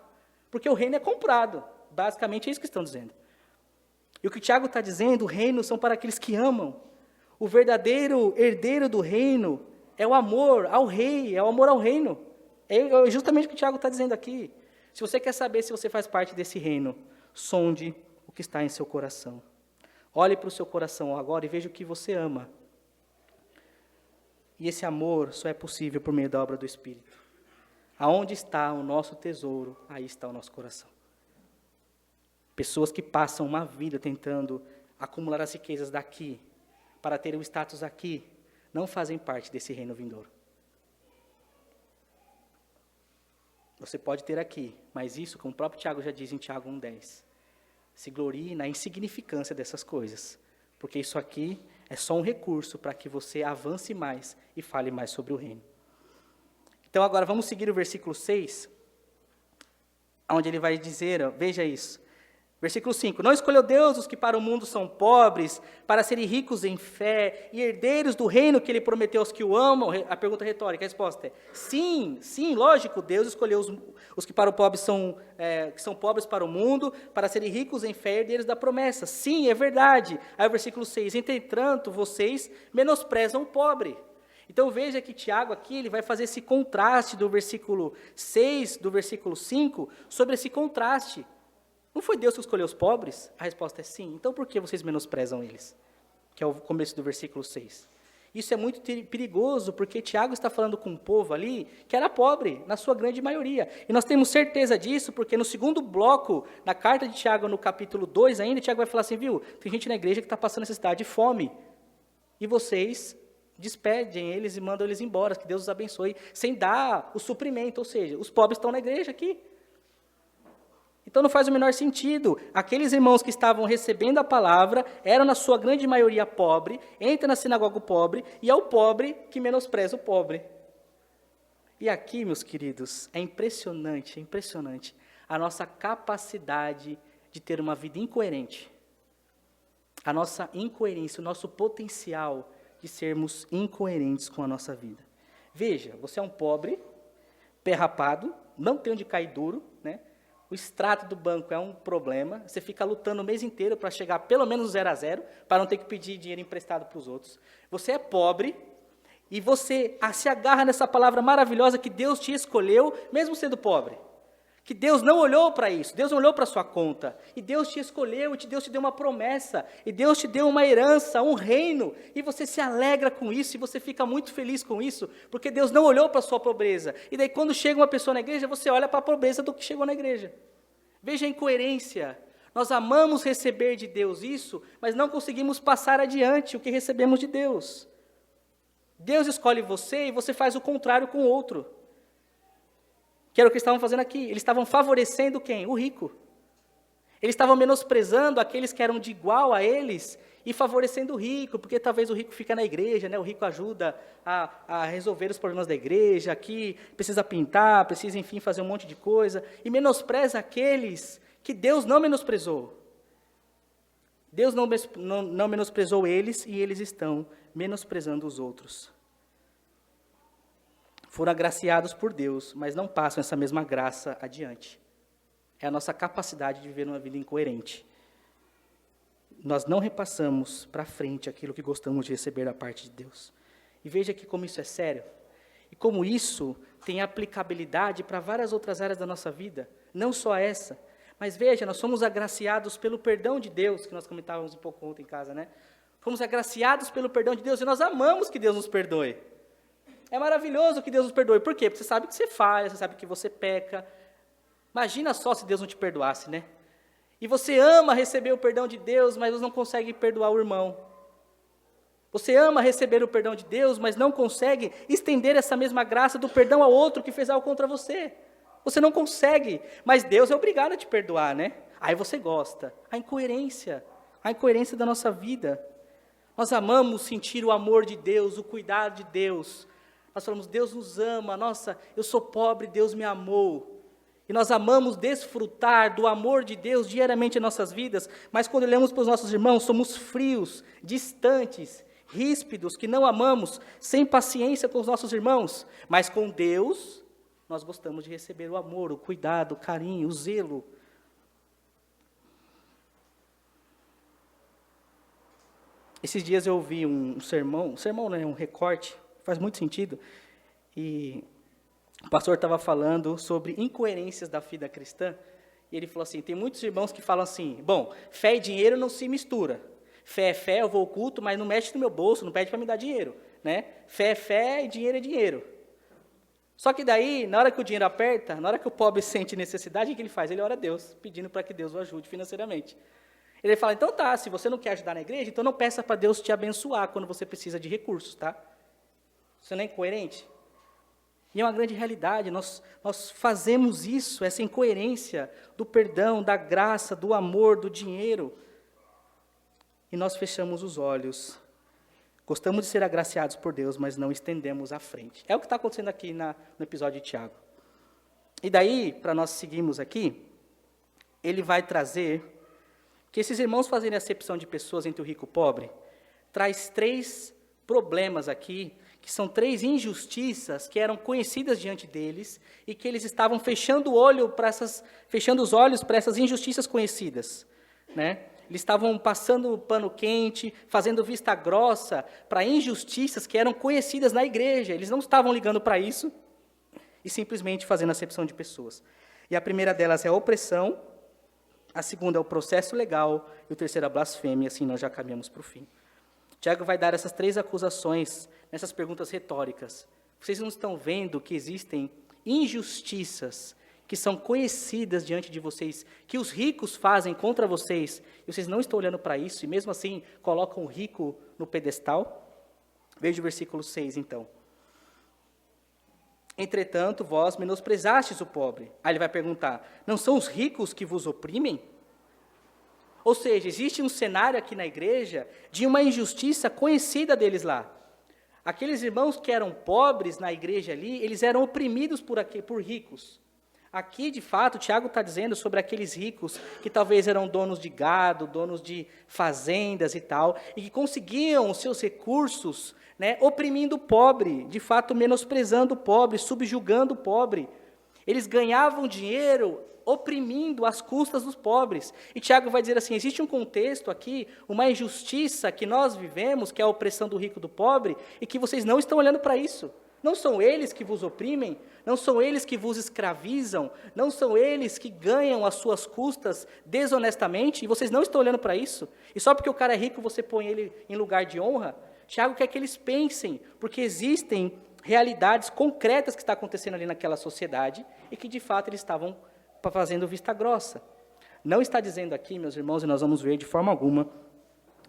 Porque o reino é comprado. Basicamente é isso que estão dizendo. E o que o Tiago está dizendo, o reino são para aqueles que amam. O verdadeiro herdeiro do reino é o amor ao rei, é o amor ao reino. É justamente o que o Tiago está dizendo aqui. Se você quer saber se você faz parte desse reino, sonde o que está em seu coração. Olhe para o seu coração agora e veja o que você ama. E esse amor só é possível por meio da obra do Espírito. Aonde está o nosso tesouro, aí está o nosso coração. Pessoas que passam uma vida tentando acumular as riquezas daqui, para ter o status aqui, não fazem parte desse reino vindouro. Você pode ter aqui, mas isso, como o próprio Tiago já diz em Tiago 1,10, se glorie na insignificância dessas coisas, porque isso aqui é só um recurso para que você avance mais e fale mais sobre o reino. Então agora vamos seguir o versículo 6, onde ele vai dizer, veja isso, versículo 5, não escolheu Deus os que para o mundo são pobres, para serem ricos em fé e herdeiros do reino que Ele prometeu aos que o amam? A pergunta retórica, a resposta é sim, lógico, Deus escolheu os que para o pobre que são pobres para o mundo, para serem ricos em fé e herdeiros da promessa. Sim, é verdade. Aí o versículo 6, entretanto, vocês menosprezam o pobre. Então veja que Tiago aqui ele vai fazer esse contraste do versículo 6, do versículo 5, sobre esse contraste. Não foi Deus que escolheu os pobres? A resposta é sim. Então por que vocês menosprezam eles? Que é o começo do versículo 6. Isso é muito perigoso, porque Tiago está falando com um povo ali que era pobre, na sua grande maioria. E nós temos certeza disso, porque no segundo bloco, na carta de Tiago, no capítulo 2 ainda, Tiago vai falar assim, viu, tem gente na igreja que está passando necessidade de fome, e vocês despedem eles e mandam eles embora, que Deus os abençoe, sem dar o suprimento, ou seja, os pobres estão na igreja aqui. Então não faz o menor sentido. Aqueles irmãos que estavam recebendo a palavra eram, na sua grande maioria, pobre, entra na sinagoga pobre, e é o pobre que menospreza o pobre. E aqui, meus queridos, é impressionante a nossa capacidade de ter uma vida incoerente. A nossa incoerência, o nosso potencial de sermos incoerentes com a nossa vida. Veja, você é um pobre, pé rapado, não tem onde cair duro, né? O extrato do banco é um problema, você fica lutando o mês inteiro para chegar pelo menos 0 a 0, para não ter que pedir dinheiro emprestado para os outros. Você é pobre e você se agarra nessa palavra maravilhosa que Deus te escolheu, mesmo sendo pobre. Que Deus não olhou para isso, Deus não olhou para a sua conta. E Deus te escolheu, e Deus te deu uma promessa, e Deus te deu uma herança, um reino, e você se alegra com isso, e você fica muito feliz com isso, porque Deus não olhou para a sua pobreza. E daí quando chega uma pessoa na igreja, você olha para a pobreza do que chegou na igreja. Veja a incoerência. Nós amamos receber de Deus isso, mas não conseguimos passar adiante o que recebemos de Deus. Deus escolhe você e você faz o contrário com o outro. Que era o que eles estavam fazendo aqui. Eles estavam favorecendo quem? O rico. Eles estavam menosprezando aqueles que eram de igual a eles e favorecendo o rico, porque talvez o rico fica na igreja, né? O rico ajuda a resolver os problemas da igreja, aqui precisa pintar, precisa, enfim, fazer um monte de coisa, e menospreza aqueles que Deus não menosprezou. Deus não menosprezou eles e eles estão menosprezando os outros. Foram agraciados por Deus, mas não passam essa mesma graça adiante. É a nossa capacidade de viver uma vida incoerente. Nós não repassamos para frente aquilo que gostamos de receber da parte de Deus. E veja aqui como isso é sério. E como isso tem aplicabilidade para várias outras áreas da nossa vida. Não só essa. Mas veja, nós somos agraciados pelo perdão de Deus, que nós comentávamos um pouco ontem em casa, né? Fomos agraciados pelo perdão de Deus e nós amamos que Deus nos perdoe. É maravilhoso que Deus nos perdoe. Por quê? Porque você sabe que você falha, você sabe que você peca. Imagina só se Deus não te perdoasse, né? E você ama receber o perdão de Deus, mas você não consegue perdoar o irmão. Você ama receber o perdão de Deus, mas não consegue estender essa mesma graça do perdão ao outro que fez algo contra você. Você não consegue, mas Deus é obrigado a te perdoar, né? Aí você gosta. A incoerência da nossa vida. Nós amamos sentir o amor de Deus, o cuidado de Deus. Nós falamos, Deus nos ama, nossa, eu sou pobre, Deus me amou. E nós amamos desfrutar do amor de Deus diariamente em nossas vidas, mas quando olhamos para os nossos irmãos, somos frios, distantes, ríspidos, que não amamos, sem paciência com os nossos irmãos. Mas com Deus, nós gostamos de receber o amor, o cuidado, o carinho, o zelo. Esses dias eu ouvi um sermão não é um recorte, faz muito sentido, e o pastor estava falando sobre incoerências da vida cristã, e ele falou assim, tem muitos irmãos que falam assim, bom, fé e dinheiro não se mistura. Fé é fé, eu vou ao culto, mas não mexe no meu bolso, não pede para me dar dinheiro. Né? Fé é fé e dinheiro é dinheiro. Só que daí, na hora que o dinheiro aperta, na hora que o pobre sente necessidade, o que ele faz? Ele ora a Deus, pedindo para que Deus o ajude financeiramente. Ele fala, então tá, se você não quer ajudar na igreja, então não peça para Deus te abençoar quando você precisa de recursos, tá? Isso não é incoerente? E é uma grande realidade, nós fazemos isso, essa incoerência do perdão, da graça, do amor, do dinheiro. E nós fechamos os olhos. Gostamos de ser agraciados por Deus, mas não estendemos a frente. É o que está acontecendo aqui no episódio de Tiago. E daí, para nós seguirmos aqui, ele vai trazer que esses irmãos fazerem acepção de pessoas entre o rico e o pobre, traz 3 problemas aqui, que são 3 injustiças que eram conhecidas diante deles e que eles estavam fechando os olhos para essas injustiças conhecidas, né? Eles estavam passando pano quente, fazendo vista grossa para injustiças que eram conhecidas na igreja. Eles não estavam ligando para isso e simplesmente fazendo acepção de pessoas. E a primeira delas é a opressão, a segunda é o processo legal e o terceiro é a blasfêmia, assim nós já caminhamos para o fim. Tiago vai dar essas 3 acusações nessas perguntas retóricas. Vocês não estão vendo que existem injustiças que são conhecidas diante de vocês, que os ricos fazem contra vocês, e vocês não estão olhando para isso, e mesmo assim colocam o rico no pedestal? Veja o versículo 6, então. Entretanto, vós menosprezastes o pobre. Aí ele vai perguntar, não são os ricos que vos oprimem? Ou seja, existe um cenário aqui na igreja de uma injustiça conhecida deles lá. Aqueles irmãos que eram pobres na igreja ali, eles eram oprimidos por ricos. Aqui, de fato, Tiago está dizendo sobre aqueles ricos que talvez eram donos de gado, donos de fazendas e tal, e que conseguiam os seus recursos, né, oprimindo o pobre, de fato menosprezando o pobre, subjugando o pobre. Eles ganhavam dinheiro oprimindo às custas dos pobres. E Tiago vai dizer assim, existe um contexto aqui, uma injustiça que nós vivemos, que é a opressão do rico e do pobre, e que vocês não estão olhando para isso. Não são eles que vos oprimem, não são eles que vos escravizam, não são eles que ganham às suas custas desonestamente, e vocês não estão olhando para isso. E só porque o cara é rico você põe ele em lugar de honra? Tiago quer que eles pensem, porque existem realidades concretas que estão acontecendo ali naquela sociedade, e que de fato eles estavam fazendo vista grossa. Não está dizendo aqui, meus irmãos, e nós vamos ver de forma alguma,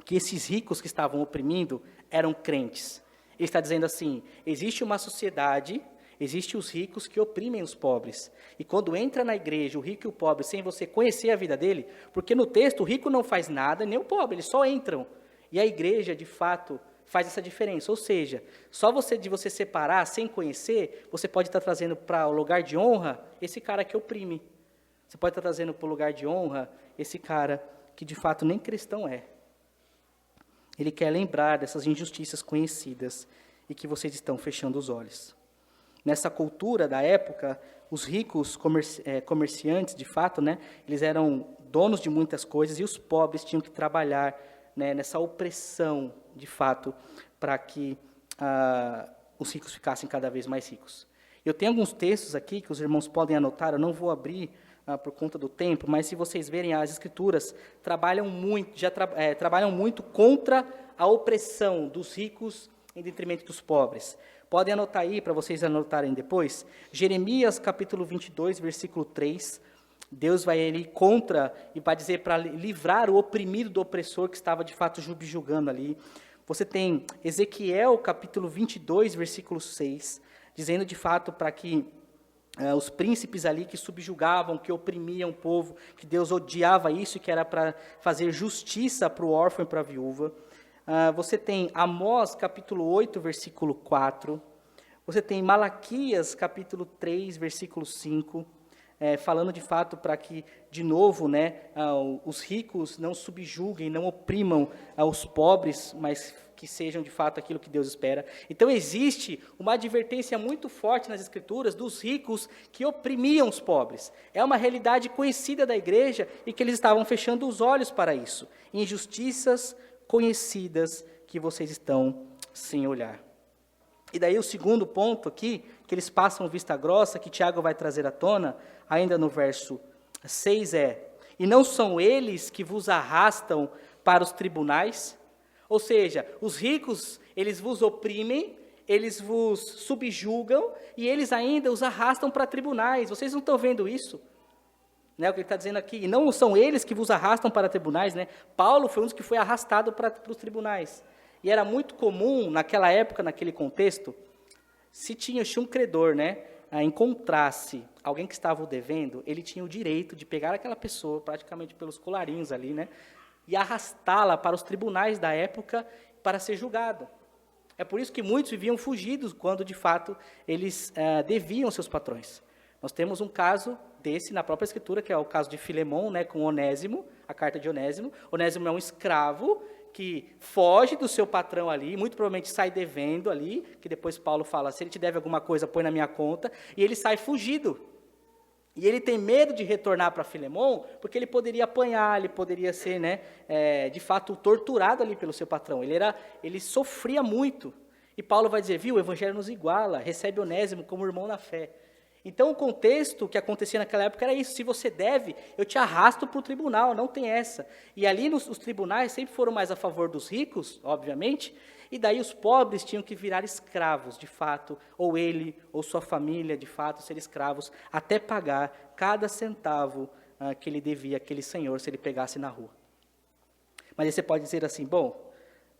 que esses ricos que estavam oprimindo eram crentes. Ele está dizendo assim, existe uma sociedade, existem os ricos que oprimem os pobres. E quando entra na igreja o rico e o pobre, sem você conhecer a vida dele, porque no texto o rico não faz nada, nem o pobre, eles só entram. E a igreja, de fato, faz essa diferença. Ou seja, só de você separar, sem conhecer, você pode estar trazendo para o lugar de honra esse cara que oprime. Você pode estar trazendo para o lugar de honra esse cara que, de fato, nem cristão é. Ele quer lembrar dessas injustiças conhecidas e que vocês estão fechando os olhos. Nessa cultura da época, os ricos comerciantes, de fato, né, eles eram donos de muitas coisas e os pobres tinham que trabalhar, né, nessa opressão, de fato, para que os ricos ficassem cada vez mais ricos. Eu tenho alguns textos aqui que os irmãos podem anotar, eu não vou abrir por conta do tempo, mas se vocês verem, as Escrituras trabalham muito contra a opressão dos ricos em detrimento dos pobres. Podem anotar aí, para vocês anotarem depois, Jeremias capítulo 22, versículo 3, Deus vai ali contra, e vai dizer para livrar o oprimido do opressor que estava de fato subjugando ali. Você tem Ezequiel capítulo 22, versículo 6, dizendo de fato para que os príncipes ali que subjugavam, que oprimiam o povo, que Deus odiava isso e que era para fazer justiça para o órfão e para a viúva. Você tem Amós, capítulo 8, versículo 4. Você tem Malaquias, capítulo 3, versículo 5, falando de fato para que, de novo, né, os ricos não subjuguem, não oprimam os pobres, mas que sejam de fato aquilo que Deus espera. Então existe uma advertência muito forte nas Escrituras dos ricos que oprimiam os pobres. É uma realidade conhecida da igreja e que eles estavam fechando os olhos para isso. Injustiças conhecidas que vocês estão sem olhar. E daí o segundo ponto aqui, que eles passam vista grossa, que Tiago vai trazer à tona, ainda no verso 6 e não são eles que vos arrastam para os tribunais? Ou seja, os ricos, eles vos oprimem, eles vos subjugam, e eles ainda os arrastam para tribunais. Vocês não estão vendo isso? Né, o que ele está dizendo aqui, e não são eles que vos arrastam para tribunais, né? Paulo foi um dos que foi arrastado para os tribunais. E era muito comum, naquela época, naquele contexto, se tinha um credor, né, encontrasse alguém que estava o devendo, ele tinha o direito de pegar aquela pessoa, praticamente pelos colarinhos ali, né, e arrastá-la para os tribunais da época para ser julgado. É por isso que muitos viviam fugidos quando, de fato, eles deviam seus patrões. Nós temos um caso desse na própria Escritura, que é o caso de Filemão, né, com Onésimo, a carta de Onésimo. Onésimo é um escravo que foge do seu patrão ali, muito provavelmente sai devendo ali, que depois Paulo fala, se ele te deve alguma coisa, põe na minha conta, e ele sai fugido. E ele tem medo de retornar para Filemão, porque ele poderia apanhar, ele poderia ser, né, de fato, torturado ali pelo seu patrão. Ele sofria muito. E Paulo vai dizer, viu, o evangelho nos iguala, recebe Onésimo como irmão na fé. Então, o contexto que acontecia naquela época era isso: se você deve, eu te arrasto para o tribunal, não tem essa. E ali os tribunais sempre foram mais a favor dos ricos, obviamente, e daí os pobres tinham que virar escravos, de fato, ou ele, ou sua família, de fato, ser escravos, até pagar cada centavo que ele devia àquele senhor, se ele pegasse na rua. Mas aí você pode dizer assim, bom,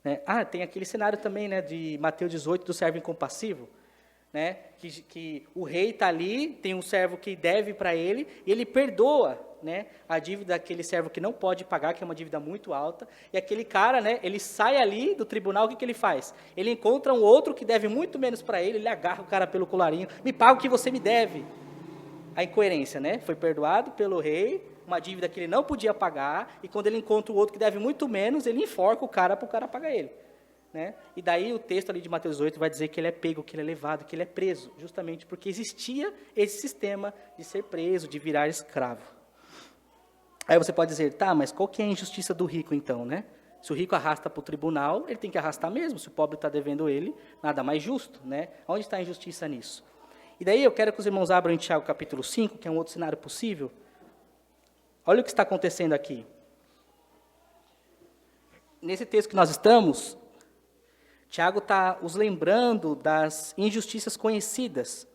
né, tem aquele cenário também, né, de Mateus 18, do servo incompassivo, né, que o rei está ali, tem um servo que deve para ele, e ele perdoa, né, a dívida daquele servo que não pode pagar, que é uma dívida muito alta, e aquele cara, né, ele sai ali do tribunal, o que ele faz? Ele encontra um outro que deve muito menos para ele agarra o cara pelo colarinho, me paga o que você me deve. A incoerência, né, foi perdoado pelo rei, uma dívida que ele não podia pagar, e quando ele encontra o outro que deve muito menos, ele enforca o cara para o cara pagar ele. Né? E daí o texto ali de Mateus 8 vai dizer que ele é pego, que ele é levado, que ele é preso, justamente porque existia esse sistema de ser preso, de virar escravo. Aí você pode dizer, tá, mas qual que é a injustiça do rico então, né? Se o rico arrasta para o tribunal, ele tem que arrastar mesmo, se o pobre está devendo ele, nada mais justo, né? Onde está a injustiça nisso? E daí eu quero que os irmãos abram em Tiago capítulo 5, que é um outro cenário possível. Olha o que está acontecendo aqui. Nesse texto que nós estamos, Tiago está os lembrando das injustiças conhecidas.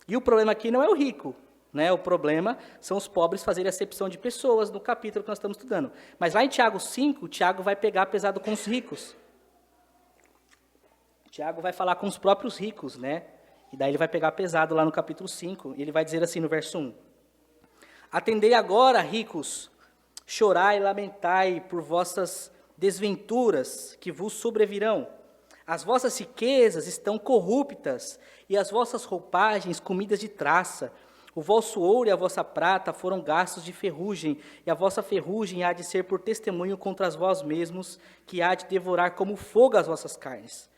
E o problema aqui não é o rico, né? O problema são os pobres fazerem acepção de pessoas no capítulo que nós estamos estudando. Mas lá em Tiago 5, Tiago vai pegar pesado com os ricos. Tiago vai falar com os próprios ricos, né? E daí ele vai pegar pesado lá no capítulo 5. E ele vai dizer assim no verso 1. Atendei agora, ricos, chorai e lamentai por vossas desventuras que vos sobrevirão. As vossas riquezas estão corruptas, e as vossas roupagens comidas de traça. O vosso ouro e a vossa prata foram gastos de ferrugem, e a vossa ferrugem há de ser por testemunho contra vós mesmos, que há de devorar como fogo as vossas carnes.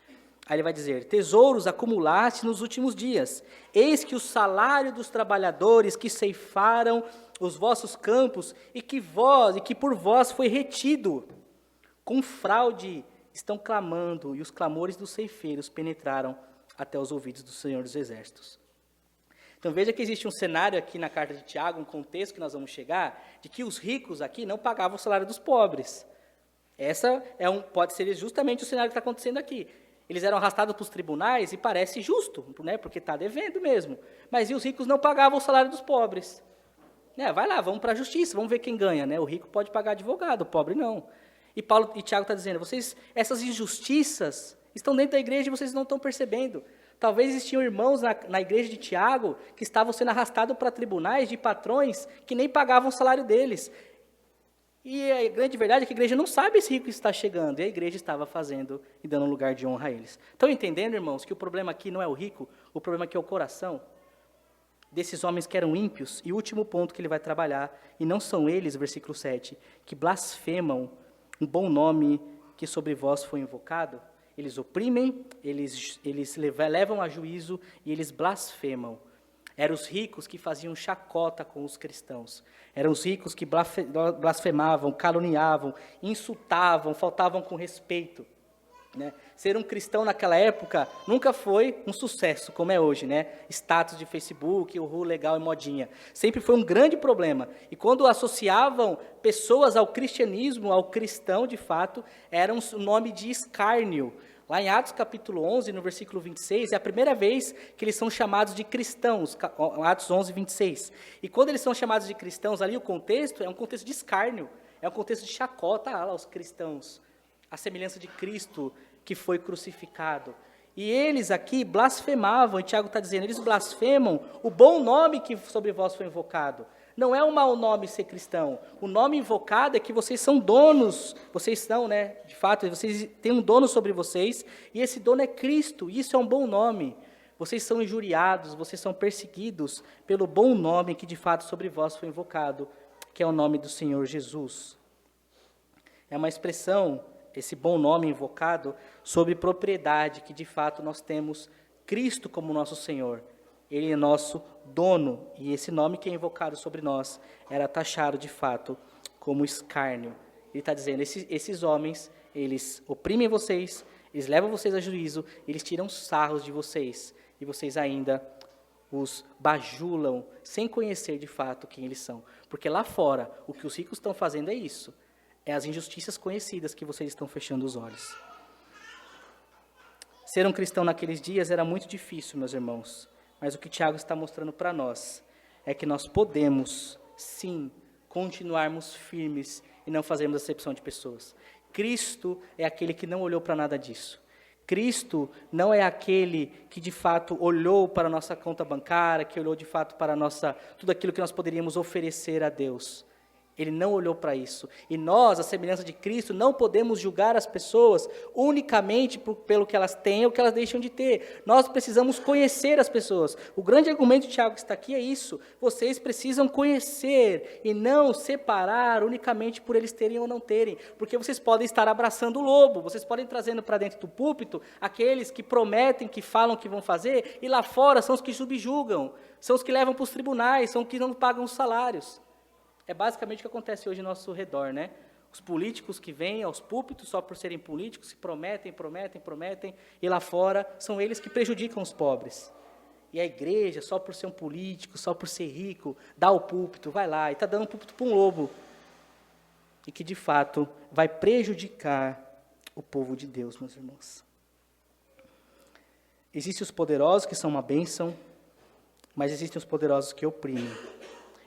Aí ele vai dizer, tesouros acumulaste nos últimos dias, eis que o salário dos trabalhadores que ceifaram os vossos campos, e que por vós foi retido, com fraude estão clamando, e os clamores dos ceifeiros penetraram até os ouvidos do Senhor dos Exércitos. Então veja que existe um cenário aqui na carta de Tiago, um contexto que nós vamos chegar, de que os ricos aqui não pagavam o salário dos pobres. Essa pode ser justamente o cenário que está acontecendo aqui. Eles eram arrastados para os tribunais e parece justo, né, porque está devendo mesmo. Mas e os ricos não pagavam o salário dos pobres? Vai lá, vamos para a justiça, vamos ver quem ganha. Né? O rico pode pagar advogado, o pobre não. E Tiago está dizendo, essas injustiças estão dentro da igreja e vocês não estão percebendo. Talvez existiam irmãos na igreja de Tiago que estavam sendo arrastados para tribunais de patrões que nem pagavam o salário deles. E a grande verdade é que a igreja não sabe esse rico está chegando, e a igreja estava fazendo e dando um lugar de honra a eles. Estão entendendo, irmãos, que o problema aqui não é o rico, o problema aqui é o coração desses homens que eram ímpios. E o último ponto que ele vai trabalhar, e não são eles, versículo 7, que blasfemam um bom nome que sobre vós foi invocado. Eles oprimem, eles levam a juízo e eles blasfemam. Eram os ricos que faziam chacota com os cristãos. Eram os ricos que blasfemavam, caluniavam, insultavam, faltavam com respeito. Né? Ser um cristão naquela época nunca foi um sucesso, como é hoje, né? Status de Facebook, legal e modinha. Sempre foi um grande problema. E quando associavam pessoas ao cristianismo, ao cristão, de fato, era um nome de escárnio. Lá em Atos capítulo 11, no versículo 26, é a primeira vez que eles são chamados de cristãos, Atos 11, 26. E quando eles são chamados de cristãos, ali o contexto é um contexto de escárnio, é um contexto de chacota, lá os cristãos, a semelhança de Cristo que foi crucificado. E eles aqui blasfemavam, e Tiago está dizendo, eles blasfemam o bom nome que sobre vós foi invocado. Não é um mau nome ser cristão. O nome invocado é que vocês são donos, vocês são, né, de fato, vocês têm um dono sobre vocês, e esse dono é Cristo, e isso é um bom nome. Vocês são injuriados, vocês são perseguidos pelo bom nome que de fato sobre vós foi invocado, que é o nome do Senhor Jesus. É uma expressão, esse bom nome invocado, sobre propriedade, que de fato nós temos Cristo como nosso Senhor. Ele é nosso dono, e esse nome que é invocado sobre nós era taxado de fato como escárnio. Ele está dizendo, esses homens, eles oprimem vocês, eles levam vocês a juízo, eles tiram sarros de vocês, e vocês ainda os bajulam, sem conhecer de fato quem eles são. Porque lá fora, o que os ricos estão fazendo é isso. É as injustiças conhecidas que vocês estão fechando os olhos. Ser um cristão naqueles dias era muito difícil, meus irmãos. Mas o que Tiago está mostrando para nós é que nós podemos, sim, continuarmos firmes e não fazermos acepção de pessoas. Cristo é aquele que não olhou para nada disso. Cristo não é aquele que de fato olhou para a nossa conta bancária, que olhou de fato para tudo aquilo que nós poderíamos oferecer a Deus. Ele não olhou para isso. E nós, a semelhança de Cristo, não podemos julgar as pessoas unicamente pelo que elas têm ou que elas deixam de ter. Nós precisamos conhecer as pessoas. O grande argumento de Tiago que está aqui é isso. Vocês precisam conhecer e não separar unicamente por eles terem ou não terem. Porque vocês podem estar abraçando o lobo, vocês podem trazendo para dentro do púlpito aqueles que prometem, que falam que vão fazer, e lá fora são os que subjugam, são os que levam para os tribunais, são os que não pagam os salários. É basicamente o que acontece hoje ao nosso redor, né? Os políticos que vêm aos púlpitos só por serem políticos, se prometem, e lá fora são eles que prejudicam os pobres. E a igreja, só por ser um político, só por ser rico, dá o púlpito, vai lá, e está dando o púlpito para um lobo. E que, de fato, vai prejudicar o povo de Deus, meus irmãos. Existem os poderosos que são uma bênção, mas existem os poderosos que oprimem.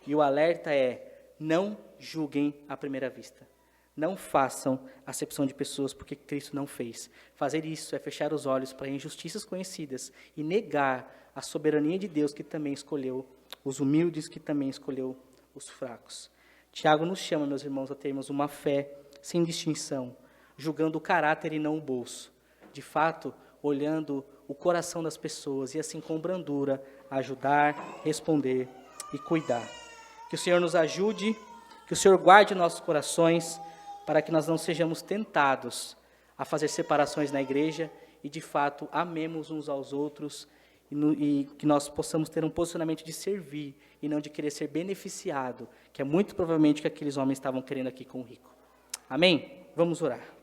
E o alerta é: não julguem à primeira vista. Não façam acepção de pessoas porque Cristo não fez. Fazer isso é fechar os olhos para injustiças conhecidas e negar a soberania de Deus que também escolheu os humildes, que também escolheu os fracos. Tiago nos chama, meus irmãos, a termos uma fé sem distinção, julgando o caráter e não o bolso. De fato, olhando o coração das pessoas e assim com brandura ajudar, responder e cuidar. Que o Senhor nos ajude, que o Senhor guarde nossos corações, para que nós não sejamos tentados a fazer separações na igreja e, de fato, amemos uns aos outros e que nós possamos ter um posicionamento de servir e não de querer ser beneficiado, que é muito provavelmente o que aqueles homens estavam querendo aqui com o rico. Amém? Vamos orar.